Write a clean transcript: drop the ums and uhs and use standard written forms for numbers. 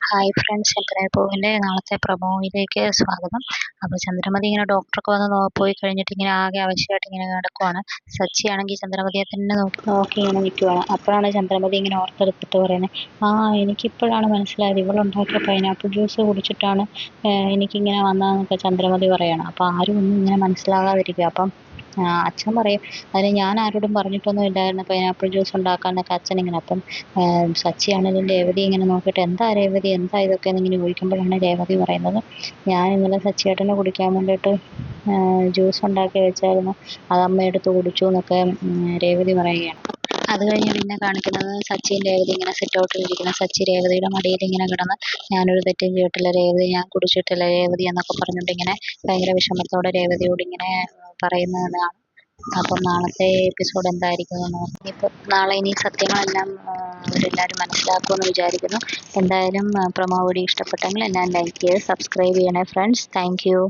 Hi friends, ചന്ദ്രൻ പൂവിൻ്റെ നാളത്തെ പ്രൊമോയിലേക്ക് സ്വാഗതം. അപ്പോൾ ചന്ദ്രമതി ഇങ്ങനെ ഡോക്ടർക്ക് വന്ന് പോയി കഴിഞ്ഞിട്ട് ഇങ്ങനെ ആകെ ആവശ്യമായിട്ട് ഇങ്ങനെ കിടക്കുവാണ്. സച്ചിയാണെങ്കിൽ ചന്ദ്രമതിയെ തന്നെ നോക്കി ഇങ്ങനെ നിൽക്കുവാണ്. അപ്പോഴാണ് ചന്ദ്രമതി ഇങ്ങനെ ഓർത്തെടുത്തിട്ട് പറയുന്നത്, എനിക്കിപ്പോഴാണ് മനസ്സിലായത് ഇവളുണ്ടാക്കിയ പൈനാപ്പിൾ ജ്യൂസ് കുടിച്ചിട്ടാണ് എനിക്കിങ്ങനെ വന്നതെന്നൊക്കെ ചന്ദ്രമതി പറയണം. അപ്പോൾ ആരും ഒന്നും ഇങ്ങനെ മനസ്സിലാകാതിരിക്കുക. അപ്പം അച്ഛൻ പറയും, അതിന് ഞാൻ ആരോടും പറഞ്ഞിട്ടൊന്നും ഇല്ലായിരുന്നു പൈനാപ്പിൾ ജ്യൂസ് ഉണ്ടാക്കാമെന്നൊക്കെ അച്ഛൻ ഇങ്ങനെ. അപ്പം സച്ചിയാണെങ്കിലും രേവതി ഇങ്ങനെ നോക്കിയിട്ട്, എന്താ രേവതി, എന്താ ഇതൊക്കെ എന്നിങ്ങനെ ചോദിക്കുമ്പോഴാണ് രേവതി പറയുന്നത്, ഞാൻ ഇന്നലെ സച്ചിയേട്ടനെ കുടിക്കാൻ വേണ്ടിയിട്ട് ജ്യൂസ് ഉണ്ടാക്കി വെച്ചായിരുന്നു, അത് അമ്മ എടുത്ത് കുടിച്ചു എന്നൊക്കെ രേവതി പറയുകയാണ്. അത് കഴിഞ്ഞ് പിന്നെ കാണിക്കുന്നത് സച്ചിൻ രേവതി ഇങ്ങനെ സിറ്റ് ഔട്ടിൽ ഇരിക്കുന്ന സച്ചി രേവതിയുടെ മടിയിൽ ഇങ്ങനെ കിടന്ന്, ഞാനൊരു തെറ്റും ചെയ്തിട്ടില്ല രേവതി, ഞാൻ കുടിച്ചിട്ടില്ല രേവതി എന്നൊക്കെ പറഞ്ഞുകൊണ്ട് ഇങ്ങനെ ഭയങ്കര വിഷമത്തോടെ രേവതിയോട് ഇങ്ങനെ പറയുന്നതാണ്. അപ്പം നാളത്തെ എപ്പിസോഡ് എന്തായിരിക്കും എന്ന് നോക്കാം. ഇപ്പോൾ നാളെ ഇനി സത്യങ്ങളെല്ലാം അവരെല്ലാവരും മനസ്സിലാക്കുമെന്ന് വിചാരിക്കുന്നു. എന്തായാലും പ്രൊമോ വീഡിയോ ഇഷ്ടപ്പെട്ടെങ്കിൽ എല്ലാം ലൈക്ക് ചെയ്ത് സബ്സ്ക്രൈബ് ചെയ്യണേ ഫ്രണ്ട്സ്. Thank you.